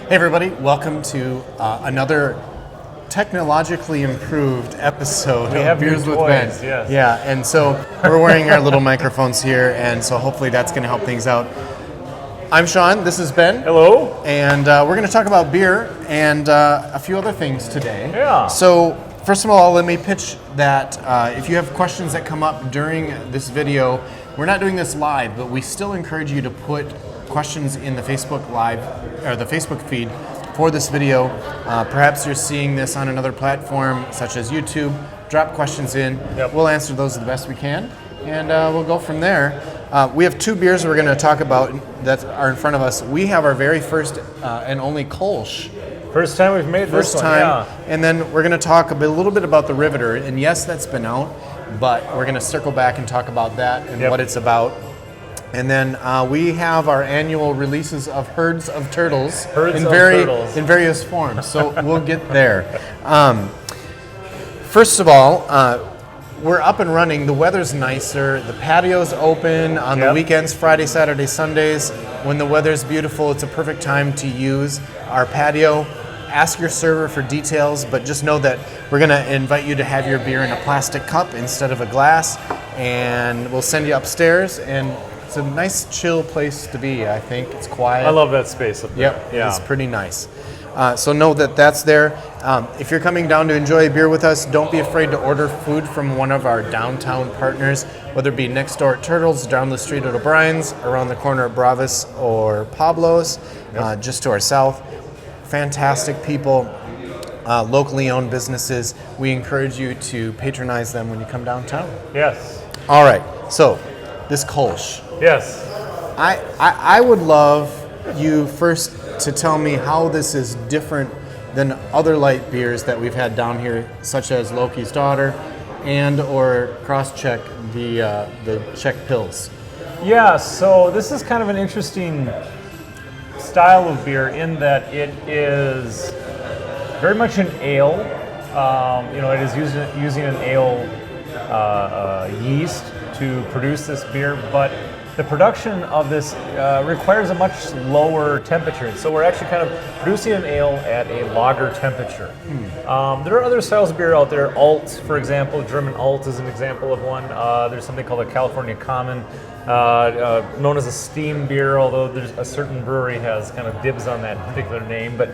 Hey everybody, welcome to another technologically improved episode of Beers with Ben. Yes. Yeah, and so we're wearing our little microphones here, and so hopefully that's going to help things out. I'm Sean, this is Ben. Hello. And we're going to talk about beer and a few other things today. Yeah. So first of all, let me pitch that if you have questions that come up during this video, we're not doing this live, but we still encourage you to put questions in the Facebook Live or the Facebook feed for this video. Perhaps you're seeing this on another platform such as YouTube. Drop questions in. Yep. We'll answer those the best we can, and we'll go from there. We have two beers we're going to talk about that are in front of us. We have our very first and only Kölsch. First time we've made First this time, one, yeah. And then we're going to talk a little bit about the Riveter. And yes, that's been out, but we're going to circle back and talk about that and what it's about. And then we have our annual releases of Herds of Turtles in various forms. So we'll get there. First of all, we're up and running. The weather's nicer. The patio's open on the weekends, Friday, Saturday, Sundays. When the weather's beautiful, it's a perfect time to use our patio. Ask your server for details, but just know that we're going to invite you to have your beer in a plastic cup instead of a glass, and we'll send you upstairs. And it's a nice, chill place to be, I think. It's quiet. I love that space up there. Yep, it's pretty nice. So know that that's there. If you're coming down to enjoy a beer with us, don't be afraid to order food from one of our downtown partners, whether it be next door at Turtles, down the street at O'Brien's, around the corner at Bravis or Pablo's, just to our south. Fantastic people, locally owned businesses. We encourage you to patronize them when you come downtown. Yes. All right, so this Kölsch. Yes. I would love you first to tell me how this is different than other light beers that we've had down here, such as Loki's Daughter and or Crosscheck, the Czech Pils. Yeah, so this is kind of an interesting style of beer in that it is very much an ale. It is using an ale yeast to produce this beer, but the production of this requires a much lower temperature. So we're actually kind of producing an ale at a lager temperature. There are other styles of beer out there. Alt, for example, German Alt is an example of one. There's something called a California Common, known as a steam beer, although there's a certain brewery has kind of dibs on that particular name. But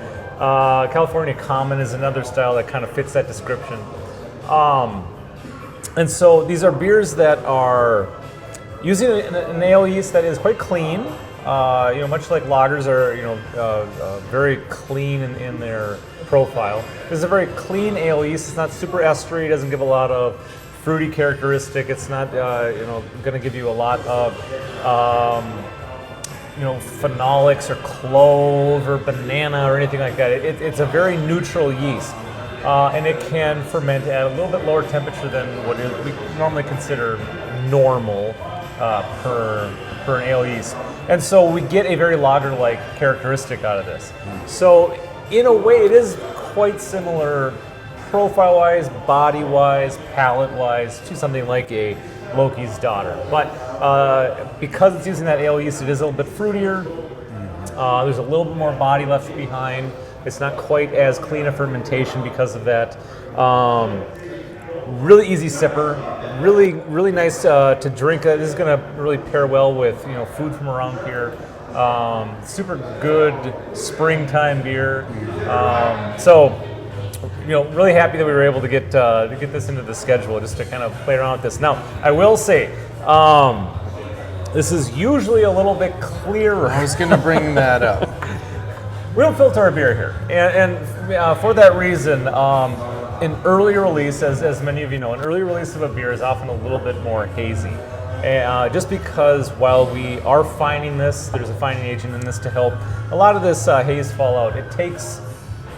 California Common is another style that kind of fits that description. And so these are beers that are using an ale yeast that is quite clean, much like lagers are, very clean in their profile. This is a very clean ale yeast. It's not super estery. It doesn't give a lot of fruity characteristic. It's not, going to give you a lot of, phenolics or clove or banana or anything like that. It's a very neutral yeast. And it can ferment at a little bit lower temperature than what we normally consider normal per an ale yeast. And so we get a very lager-like characteristic out of this. So in a way, it is quite similar profile-wise, body-wise, palate-wise to something like a Loki's Daughter. But because it's using that ale yeast, it is a little bit fruitier. There's a little bit more body left behind. It's not quite as clean a fermentation because of that. Really easy sipper, really nice to drink. This is going to really pair well with food from around here. Super good springtime beer. Really happy that we were able to get this into the schedule just to kind of play around with this. Now, I will say, this is usually a little bit clearer. I was going to bring that up. We don't filter our beer here, and for that reason, an early release, as many of you know, an early release of a beer is often a little bit more hazy. Just because while we are fining this, there's a fining agent in this to help a lot of this haze fall out. It takes,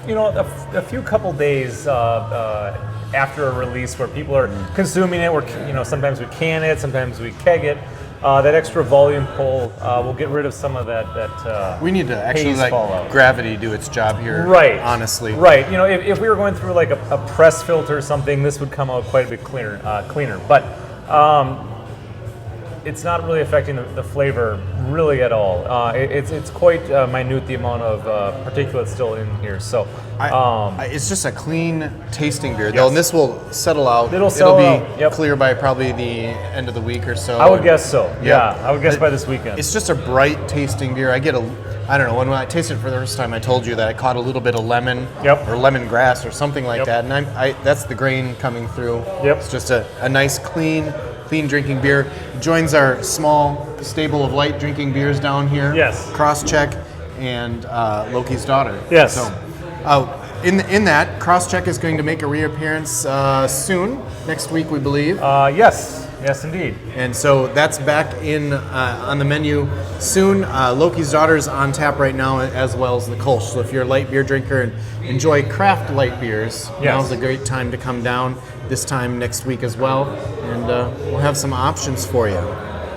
a few couple days after a release where people are consuming it. Sometimes we can it, sometimes we keg it. That extra volume pull will get rid of some of that. We need to actually let gravity do its job here. Right. Honestly. Right. If we were going through like a press filter or something, this would come out quite a bit cleaner. But it's not really affecting the flavor really at all. It's quite minute, the amount of particulate still in here. So it's just a clean tasting beer, though, Yes. and this will settle out. It'll settle be out, yep. clear by probably the end of the week or so. I would guess so. Yeah. Yeah, I would guess by this weekend. It's just a bright tasting beer. I don't know, when I tasted it for the first time, I told you that I caught a little bit of lemon Yep. or lemongrass or something like Yep. that, and that's the grain coming through. Yep. It's just a nice, clean drinking beer. Joins our small stable of light drinking beers down here. Yes. Crosscheck and Loki's Daughter. Yes. So, in that, Crosscheck is going to make a reappearance soon, next week, we believe. Yes, indeed. And so that's back in on the menu soon. Loki's Daughter is on tap right now, as well as the Kölsch. So if you're a light beer drinker and enjoy craft light beers, now's a great time to come down this time next week as well. And we'll have some options for you.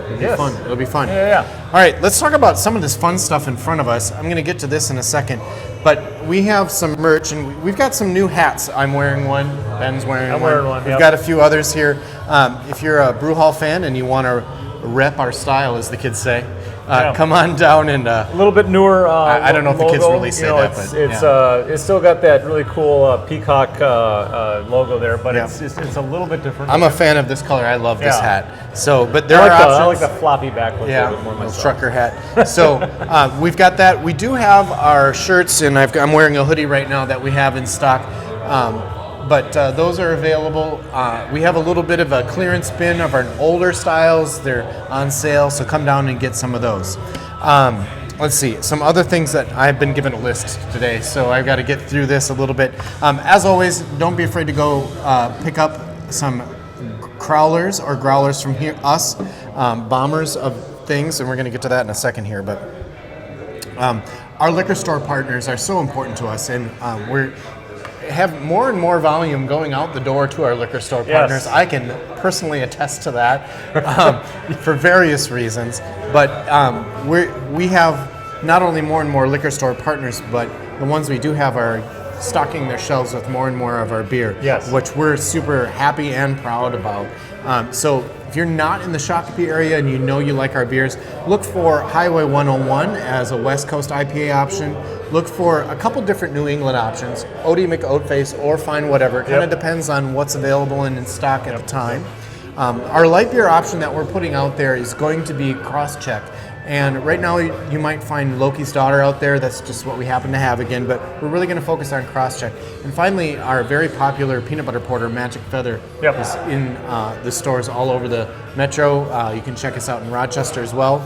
It'll be fun. It'll be fun. Yeah. All right, let's talk about some of this fun stuff in front of us. I'm going to get to this in a second. But we have some merch, and we've got some new hats. I'm wearing one. Ben's wearing one. I'm wearing one, We've yep. got a few others here. If you're a Brew Hall fan and you want to rep our style, as the kids say, come on down and... a little bit newer I don't know if the kids logo. really say that, but it's still got that really cool peacock logo there, but Yeah. it's a little bit different. I'm a fan of this color. I love this Yeah. hat. So, but there I are options. I like the floppy back look a little bit more little myself. trucker hat. So we've got that. We do have our shirts, and I'm wearing a hoodie right now that we have in stock. But those are available. We have a little bit of a clearance bin of our older styles. They're on sale, so come down and get some of those. Let's see, some other things that I've been given a list today, so I've got to get through this a little bit. As always, don't be afraid to go pick up some crowlers or growlers from us, bombers of things, and we're going to get to that in a second here. But our liquor store partners are so important to us, and we have more and more volume going out the door to our liquor store partners. Yes. I can personally attest to that for various reasons. But we have not only more and more liquor store partners, but the ones we do have are stocking their shelves with more and more of our beer, Yes. which we're super happy and proud about. So if you're not in the Shakopee area and you know you like our beers, look for Highway 101 as a West Coast IPA option. Look for a couple different New England options, Odie McOatface or Fine Whatever. It kind of depends on what's available and in stock at the time. Our light beer option that we're putting out there is going to be Crosscheck. And right now you might find Loki's Daughter out there. That's just what we happen to have again, but we're really going to focus on Crosscheck. And finally, our very popular peanut butter porter, Magic Feather, is in the stores all over the metro. You can check us out in Rochester as well.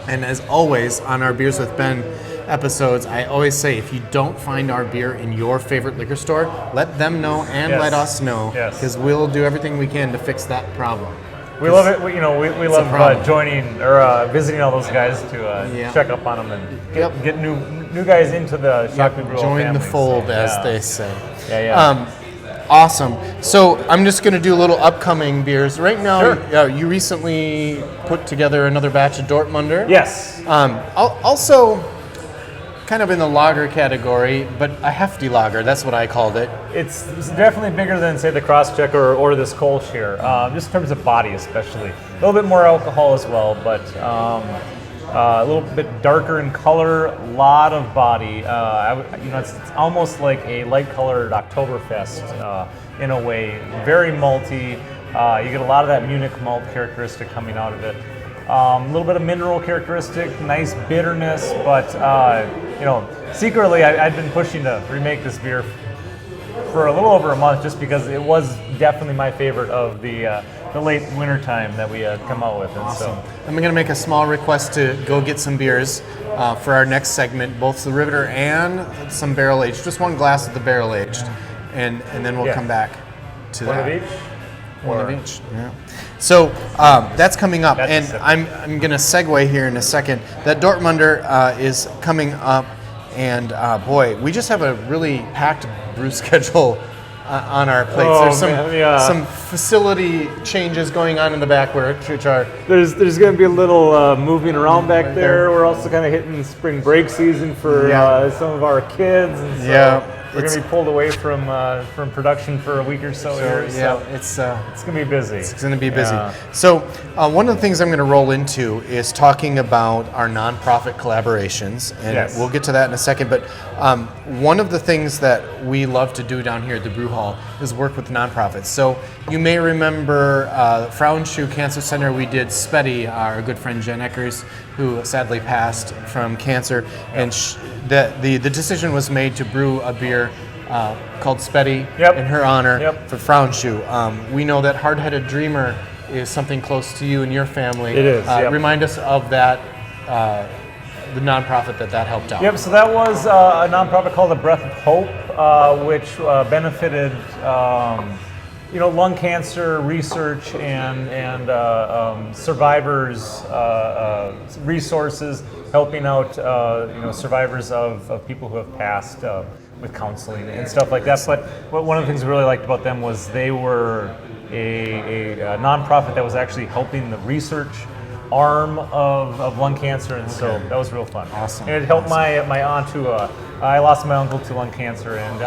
And as always, on our Beers with Ben episodes, I always say, if you don't find our beer in your favorite liquor store, let them know and let us know, because we'll do everything we can to fix that problem. We love it. We love joining or visiting all those guys to check up on them and get new guys into the Shakopee Brew Join family, the fold, as they say. Awesome. So I'm just going to do a little upcoming beers. Right now, you recently put together another batch of Dortmunder. Yes. Also, kind of in the lager category, but a hefty lager. That's what I called it. It's definitely bigger than, say, the Crosscheck or this Kölsch here, just in terms of body especially. A little bit more alcohol as well, but a little bit darker in color, a lot of body. It's almost like a light-colored Oktoberfest in a way. Very malty. You get a lot of that Munich malt characteristic coming out of it. A little bit of mineral characteristic, nice bitterness, but secretly I'd been pushing to remake this beer for a little over a month, just because it was definitely my favorite of the late winter time that we come out with. And so I'm going to make a small request to go get some beers for our next segment, both the Riveter and some barrel aged, just one glass of the barrel aged, and then we'll come back to one that. of each. One of each. Yeah. So that's coming up, and I'm going to segue here in a second. That Dortmunder is coming up, and boy, we just have a really packed brew schedule on our plates. There's some facility changes going on in the back, which are there's going to be a little moving around back there. We're also kind of hitting spring break season for some of our kids. And so, We're going to be pulled away from production for a week or so here. Yeah, so it's going to be busy. It's going to be busy. Yeah. So one of the things I'm going to roll into is talking about our nonprofit collaborations, and Yes. we'll get to that in a second. But one of the things that we love to do down here at the Brew Hall is work with nonprofits. So you may remember Frauenschuh Cancer Center. We did Spetty, our good friend Jen Eckers, who sadly passed from cancer, and the decision was made to brew a beer called Spetty in her honor for Frauenschuh. We know that Hard-Headed Dreamer is something close to you and your family. It is. Remind us of that, the nonprofit that helped out. Yep, so that was a nonprofit called the Breath of Hope, which benefited lung cancer research and survivors resources, helping out survivors of people who have passed with counseling and stuff like that. But one of the things we really liked about them was they were a nonprofit that was actually helping the research arm of lung cancer, and so that was real fun. Awesome. And it helped my aunt who I lost my uncle to lung cancer, and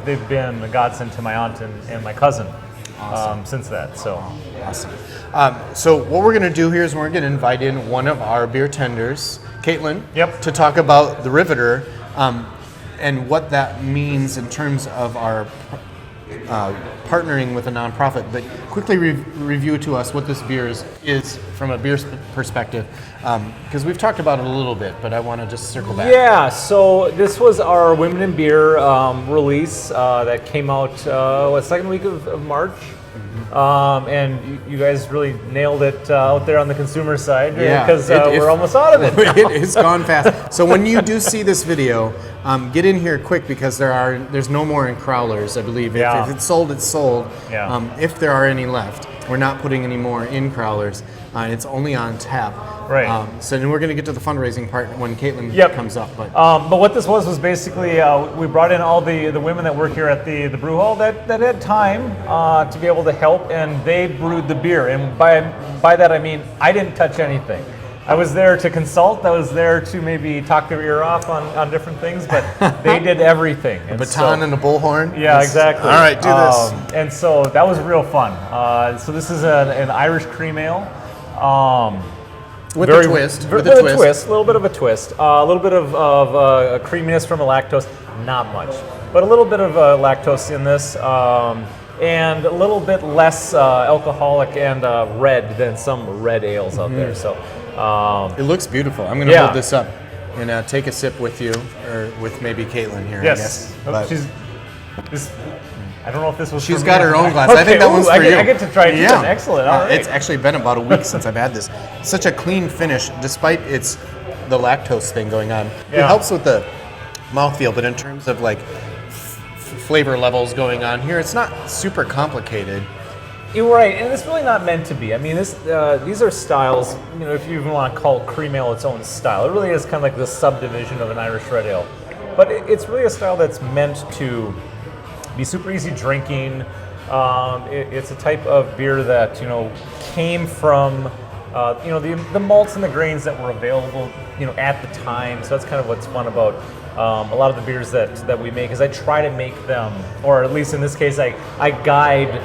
they've been a godsend to my aunt and my cousin since that. So awesome. So what we're going to do here is we're going to invite in one of our beer tenders, Caitlin, to talk about the Riveter and what that means in terms of our partnering with a nonprofit. But quickly review to us what this beer is from a beer perspective, because we've talked about it a little bit, but I want to just circle back. Yeah, so this was our Women in Beer release that came out second week of March. And you guys really nailed it out there on the consumer side, because we're almost out of it. It's gone fast. So when you do see this video, get in here quick, because there's no more in crowlers, I believe. If it's sold, it's sold. If there are any left, we're not putting any more in crowlers. It's only on tap. Right. So then we're going to get to the fundraising part when Caitlin comes up. But what this was basically we brought in all the women that work here at the Brew Hall that had time to be able to help, and they brewed the beer. And by that I mean I didn't touch anything. I was there to consult. I was there to maybe talk their ear off on different things, but they did everything. A baton and a bullhorn? Yeah, exactly. All right, do this. And so that was real fun. So this is an Irish cream ale. With a twist. A little bit of a twist. A little bit of creaminess from a lactose, not much, but a little bit of lactose in this, and a little bit less alcoholic and red than some red ales out there. So it looks beautiful. I'm going to hold this up and take a sip with you, or with maybe Caitlin here. Yes. I guess. I don't know if this was. She's got her own glass. Okay. I think that one's for you. I get to try it. Yeah. Excellent. All right. It's actually been about a week since I've had this. Such a clean finish, despite the lactose thing going on. It helps with the mouthfeel, but in terms of like flavor levels going on here, it's not super complicated. You're right, and it's really not meant to be. I mean, these are styles. If you even want to call cream ale its own style, it really is kind of like the subdivision of an Irish red ale. But it's really a style that's meant to be super easy drinking. It's a type of beer that came from the malts and the grains that were available at the time. So that's kind of what's fun about a lot of the beers that we make, is I try to make them, or at least in this case, I guide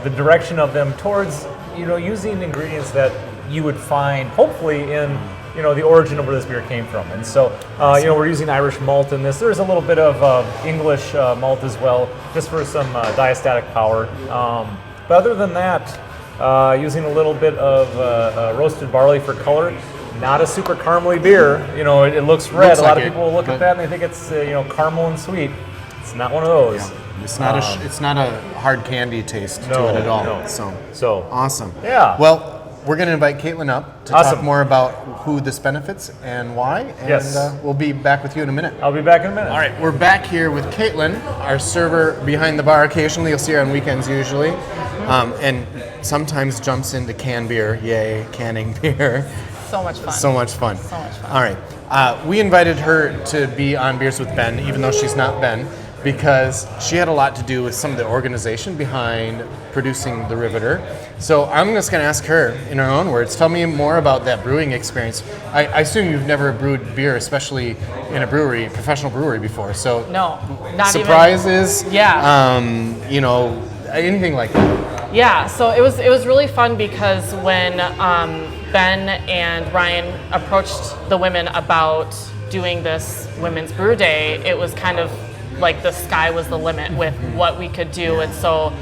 the direction of them towards using ingredients that you would find hopefully in the origin of where this beer came from. And so we're using Irish malt in this. There's a little bit of English malt as well, just for some diastatic power. But other than that, using a little bit of roasted barley for color. Not a super caramely beer. It looks red. Looks a lot like of people will look at that and they think it's caramel and sweet. It's not one of those. Yeah. It's not a hard candy taste to it at all. No. So awesome. Yeah. Well, we're going to invite Caitlin up to talk more about who this benefits and why. And we'll be back with you in a minute. I'll be back in a minute. All right, we're back here with Caitlin, our server behind the bar. Occasionally, you'll see her on weekends usually, and sometimes jumps into canned beer. Yay, canning beer. So much fun. So much fun. So much fun. All right. We invited her to be on Beers with Ben, even though she's not Ben. because she had a lot to do with some of the organization behind producing the Riveter. So I'm just going to ask her, in her own words, tell me more about that brewing experience. I assume you've never brewed beer, especially in a brewery, professional brewery before. So no, not surprises, even. Yeah. You know, anything like that. Yeah, so it was really fun because when Ben and Ryan approached the women about doing this Women's Brew Day, it was kind of like the sky was the limit with what we could do, and so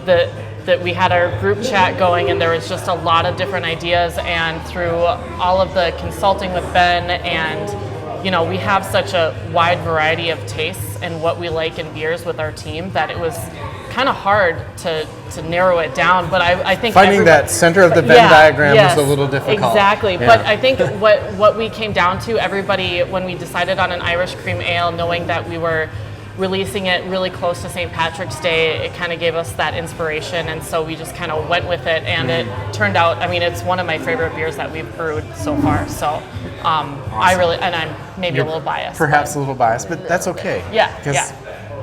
that we had our group chat going, and there was just a lot of different ideas, and through all of the consulting with Ben, and you know, we have such a wide variety of tastes and what we like in beers with our team that it was kind of hard to narrow it down, but I think finding that center of the Venn diagram was a little difficult. Exactly, but I think what we came down to, everybody, when we decided on an Irish cream ale, knowing that we were releasing it really close to St. Patrick's Day, it kind of gave us that inspiration, and so we just kind of went with it, and it turned out, I mean, it's one of my favorite beers that we've brewed so far, so awesome. I really, and I'm maybe a little biased. Perhaps a little biased, but that's okay. Yeah,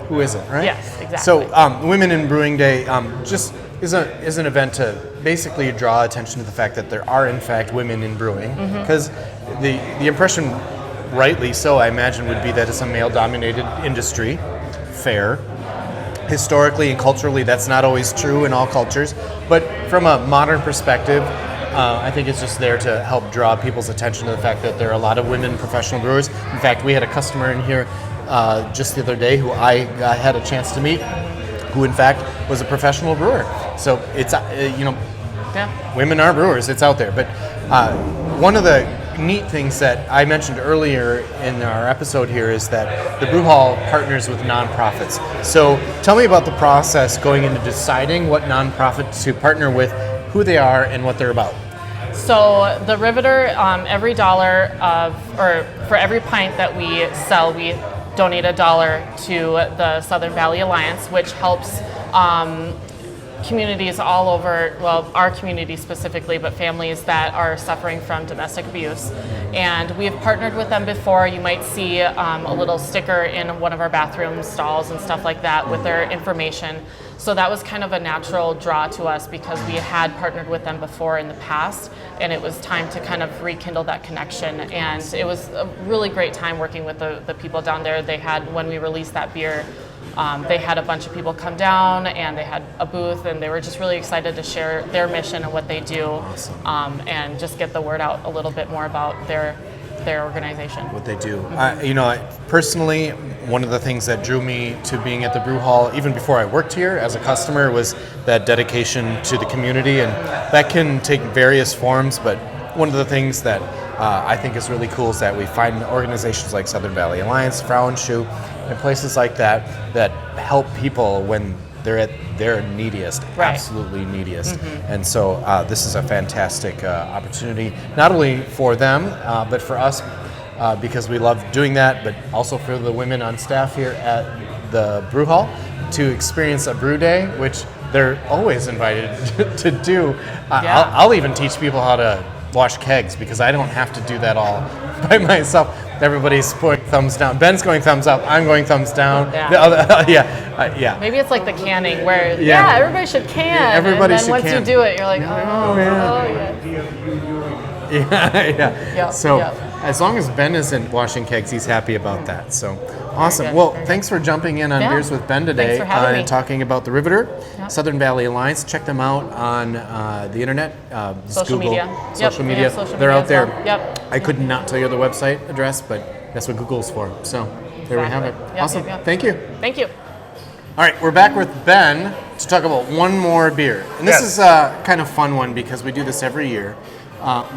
who isn't, right? Yes, exactly. So Women in Brewing Day just is an event to basically draw attention to the fact that there are, in fact, women in brewing, because the impression, rightly so, I imagine, would be that it's a male-dominated industry. Fair. Historically and culturally, that's not always true in all cultures, but from a modern perspective, I think it's just there to help draw people's attention to the fact that there are a lot of women professional brewers. In fact, we had a customer in here just the other day who I had a chance to meet, who in fact was a professional brewer. So it's, women are brewers, it's out there. But one of the neat things that I mentioned earlier in our episode here is that the Brew Hall partners with nonprofits. So tell me about the process going into deciding what nonprofit to partner with, who they are, and what they're about. So the Riveter, every for every pint that we sell, we donate $1 to the Southern Valley Alliance, which helps communities all over, well, our community specifically, but families that are suffering from domestic abuse. And we've partnered with them before. You might see a little sticker in one of our bathroom stalls and stuff like that with their information. So that was kind of a natural draw to us because we had partnered with them before in the past, and it was time to kind of rekindle that connection. And it was a really great time working with the people down there. They had, when we released that beer, they had a bunch of people come down, and they had a booth, and they were just really excited to share their mission and what they do. Awesome. And just get the word out a little bit more about their organization. What they do. Personally, one of the things that drew me to being at the Brew Hall, even before I worked here as a customer, was that dedication to the community, and that can take various forms, but one of the things that I think is really cool is that we find organizations like Southern Valley Alliance, Frauenschuh, and places like that that help people when they're at their neediest, absolutely neediest. And so this is a fantastic opportunity, not only for them, but for us, because we love doing that, but also for the women on staff here at the Brew Hall to experience a brew day, which they're always invited to do. I'll even teach people how to wash kegs because I don't have to do that all by myself. Everybody's putting thumbs down. Ben's going thumbs up. I'm going thumbs down. Yeah. The other, Maybe it's like the canning where everybody should can. Everybody and then once can. you do it, you're like, As long as Ben isn't washing kegs, he's happy about that. So awesome. Well, thanks for jumping in on Beers with Ben today and talking about the Riveter, Southern Valley Alliance. Check them out on the internet. Social media. Social media. They're out there. Yep. I could not tell you the website address, but that's what Google's for. So there we have it. Awesome. Thank you. Thank you. All right, we're back with Ben to talk about one more beer. And this is a kind of fun one because we do this every year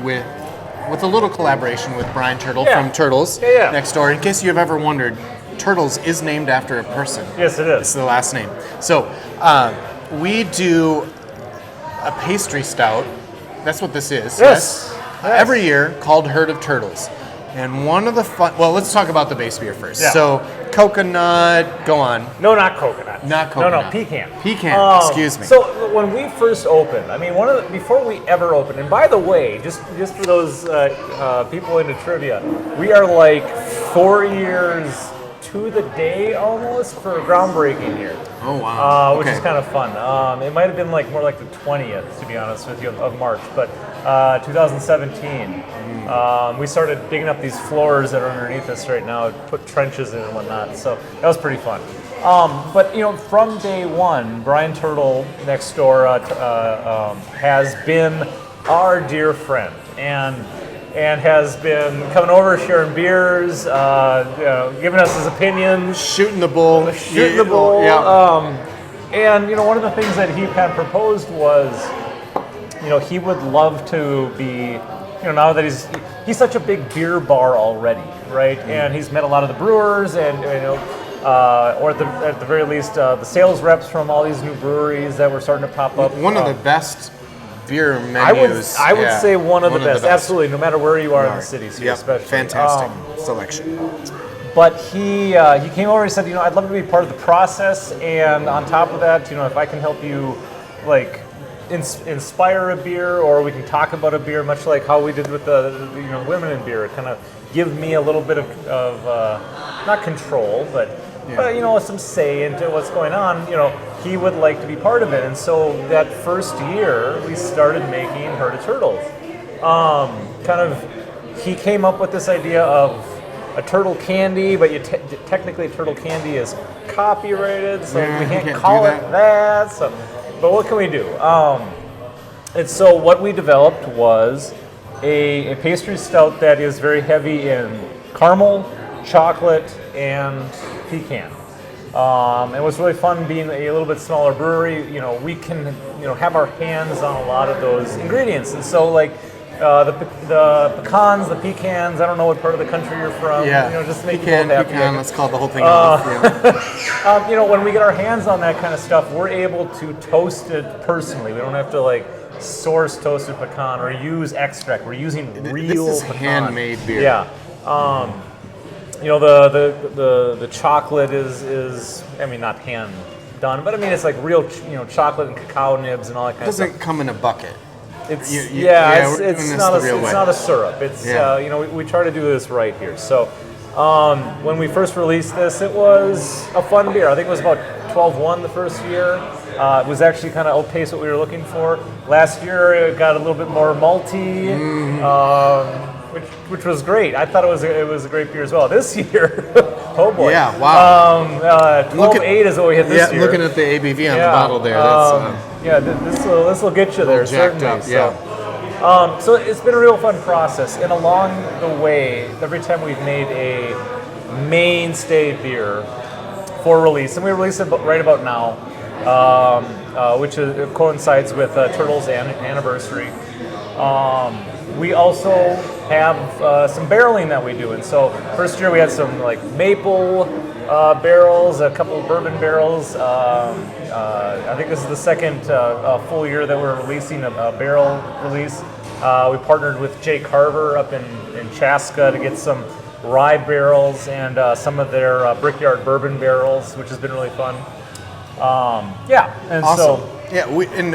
with a little collaboration with Brian Turtle from Turtles next door. In case you've ever wondered, Turtles is named after a person. Yes, it is. It's the last name. So we do a pastry stout. That's what this is. Yes. Every year called Herd of Turtles. And one of the well, let's talk about the base beer first. Yeah. So coconut, go on. No, not coconut. Not coconut. No, pecan. Pecan, excuse me. So when we first opened, I mean, before we ever opened, and by the way, just for those people into trivia, we are like 4 years, to the day almost for groundbreaking here. Oh wow! Which is kind of fun. It might have been like more like the 20th, to be honest with you, of March, but 2017. We started digging up these floors that are underneath us right now, put trenches in and whatnot. So that was pretty fun. But from day one, Brian Turtle next door has been our dear friend and has been coming over, sharing beers, giving us his opinions, shooting the bull. Yeah. And one of the things that he kind of proposed was, he would love to be, now that he's such a big beer bar already, right? And he's met a lot of the brewers, and or at the very least, the sales reps from all these new breweries that were starting to pop up. One of the best beer menus. I would say one of the best. Absolutely, no matter where you are in the cities here, especially. Fantastic selection. But he came over and said, I'd love to be part of the process, and on top of that, if I can help you, like, inspire a beer, or we can talk about a beer, much like how we did with the women in beer, kind of give me a little bit of not control, but some say into what's going on. He would like to be part of it, and so that first year we started making Herd of Turtles. He came up with this idea of a turtle candy, but technically turtle candy is copyrighted, so we can't call it that. So, but what can we do? And so what we developed was a pastry stout that is very heavy in caramel, chocolate, and pecan. It was really fun being a little bit smaller brewery. We can have our hands on a lot of those ingredients, and so like the pecans, the pecans. I don't know what part of the country you're from. Just make people happy. Pecan. Let's call the whole thing off. When we get our hands on that kind of stuff, we're able to toast it personally. We don't have to source toasted pecan or use extract. We're using real This is pecan. handmade beer. Yeah. The chocolate is not hand done, but it's like real chocolate and cacao nibs and all that kind of stuff. It doesn't come in a bucket. It's not a syrup. It's we try to do this right here. So when we first released this, it was a fun beer. I think it was about 12-1 the first year. It was actually kind of outpaced what we were looking for. Last year it got a little bit more malty, which was great. I thought it was a great beer as well. This year, oh boy. Yeah, wow. 12.8 is what we hit this year. Looking at the ABV on the bottle there. This will get you there, certainly. Up, so it's been a real fun process, and along the way, every time we've made a mainstay beer for release, and we release it right about now, which coincides with Turtle's anniversary. We also have some barreling that we do, and so first year we had some maple barrels, a couple of bourbon barrels. I think this is the second full year that we're releasing a barrel release. We partnered with Jay Carver up in Chaska to get some rye barrels and some of their Brickyard bourbon barrels, which has been really fun. And awesome.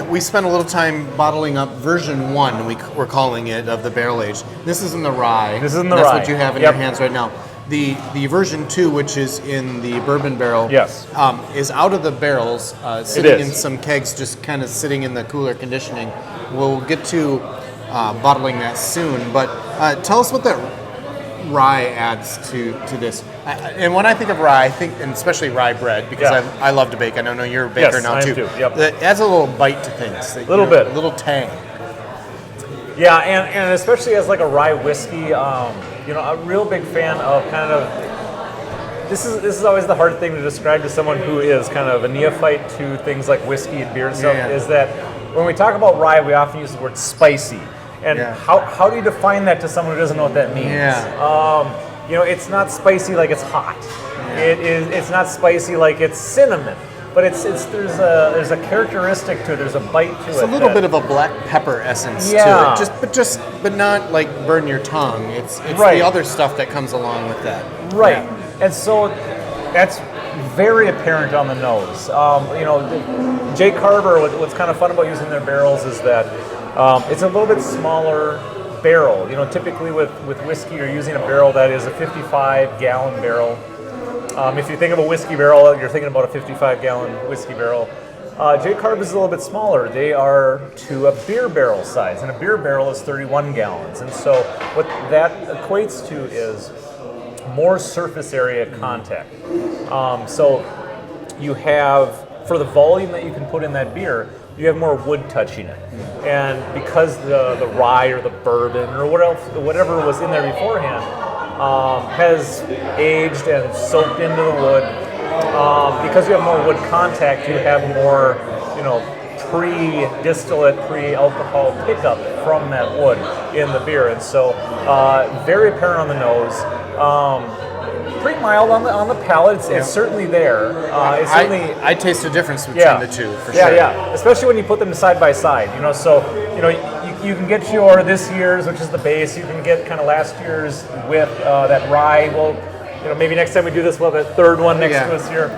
We spent a little time bottling up version 1, we're calling it, of the barrel age. This is in the rye. This is in the That's rye. what you have in your hands right now. The version 2, which is in the bourbon barrel, is out of the barrels, sitting in some kegs, just kind of sitting in the cooler conditioning. We'll get to bottling that soon, but tell us what that rye adds to this. And when I think of rye, I think, and especially rye bread, because I love to bake. I know you're a baker now too. Yep. It adds a little bite to things. A little bit. A little tang. Yeah, and especially as like a rye whiskey, a real big fan of kind of, this is always the hard thing to describe to someone who is kind of a neophyte to things like whiskey and beer and stuff, is that when we talk about rye, we often use the word spicy. And how do you define that to someone who doesn't know what that means? It's not spicy like it's hot. It's not spicy like it's cinnamon. But there's a characteristic to it. There's a bite to it. It's a little bit of a black pepper essence to it. But not like burn your tongue. It's the other stuff that comes along with that. Right. And so that's very apparent on the nose. Jay Carver, what's kind of fun about using their barrels is that it's a little bit smaller barrel. Typically with whiskey, you're using a barrel that is a 55-gallon barrel. If you think of a whiskey barrel, you're thinking about a 55-gallon whiskey barrel. J Carb is a little bit smaller. They are to a beer barrel size, and a beer barrel is 31 gallons. And so what that equates to is more surface area contact. So you have, for the volume that you can put in that beer, you have more wood touching it. And because the rye or the bourbon or whatever was in there beforehand has aged and soaked into the wood, because you have more wood contact, you have more, pre-distillate, pre-alcohol pickup from that wood in the beer. And so very apparent on the nose. Pretty mild on the palate. It's certainly there. It's certainly, I taste a difference between the two for sure. Yeah. Especially when you put them side by side. So you can get your this year's, which is the base. You can get kind of last year's with that rye. Well, maybe next time we do this, we'll have a third one next to us here.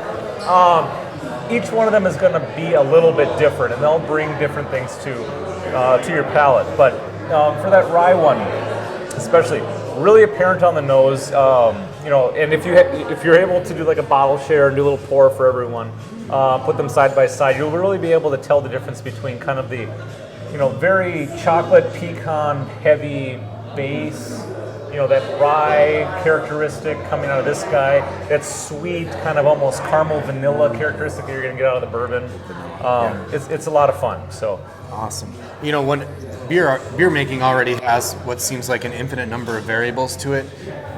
Each one of them is going to be a little bit different, and they'll bring different things to your palate. But for that rye one, especially, really apparent on the nose. And if you're able to do like a bottle share and do a little pour for everyone, put them side by side, you'll really be able to tell the difference between kind of the, very chocolate pecan heavy base, that rye characteristic coming out of this guy, that sweet kind of almost caramel vanilla characteristic that you're going to get out of the bourbon. It's a lot of fun. So awesome. When beer making already has what seems like an infinite number of variables to it.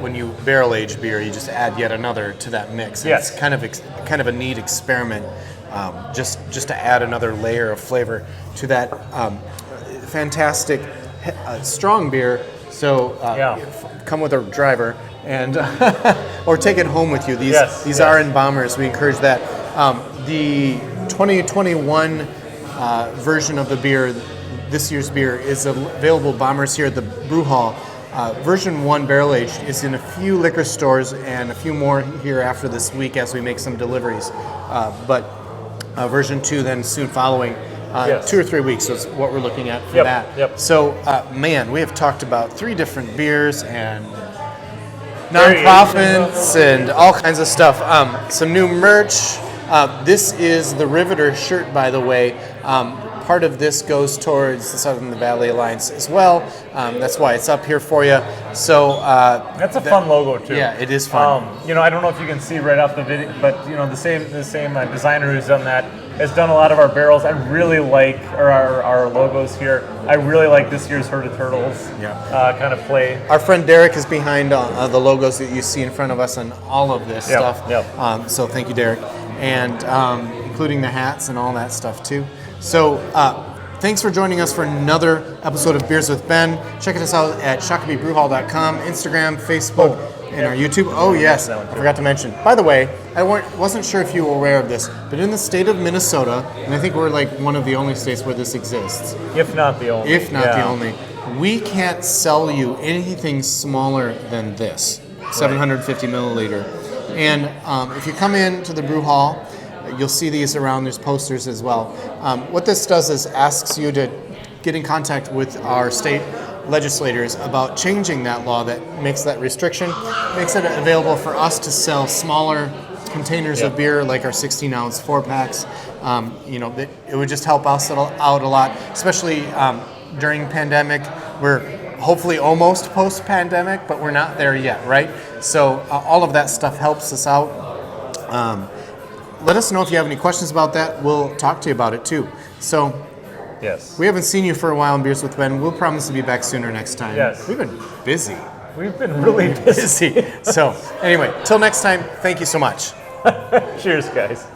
When you barrel age beer, you just add yet another to that mix. Yes. It's kind of a neat experiment, just to add another layer of flavor to that fantastic strong beer. So come with a driver and or take it home with you. These are in bombers. We encourage that. The 2021 version of the beer, this year's beer, is available bombers here at the Brew Hall. Version 1 barrel aged is in a few liquor stores and a few more here after this week as we make some deliveries. But version 2 then soon following. 2 or 3 weeks is what we're looking at for that. Yep. So, we have talked about 3 different beers and nonprofits and all kinds of stuff. Some new merch. This is the Riveter shirt, by the way. Part of this goes towards the Southern Valley Alliance as well. That's why it's up here for you. So that's a fun logo too. Yeah, it is fun. I don't know if you can see right off the video, but the same designer who's done that has done a lot of our barrels. I really like our logos here. I really like this year's Herd of Turtles kind of play. Our friend Derek is behind the logos that you see in front of us on all of this stuff. Yep. So thank you, Derek, and including the hats and all that stuff too. So thanks for joining us for another episode of Beers with Ben. Check us out at shakopeebrewhall.com, Instagram, Facebook, and our YouTube. Oh yes, I forgot to mention. By the way, I wasn't sure if you were aware of this, but in the state of Minnesota, and I think we're like one of the only states where this exists. If not the only. The only. We can't sell you anything smaller than this, 750 milliliter. And if you come in to the Brew Hall, you'll see these around. There's posters as well. What this does is asks you to get in contact with our state legislators about changing that law that makes that restriction, makes it available for us to sell smaller containers of beer like our 16-ounce 4-packs. It would just help us out a lot, especially during pandemic. We're hopefully almost post-pandemic, but we're not there yet, right? So all of that stuff helps us out. Let us know if you have any questions about that. We'll talk to you about it too. So, yes, we haven't seen you for a while in Beers with Ben. We'll promise to be back sooner next time. Yes. We've been busy. We've been really busy. So, anyway, till next time, thank you so much. Cheers, guys.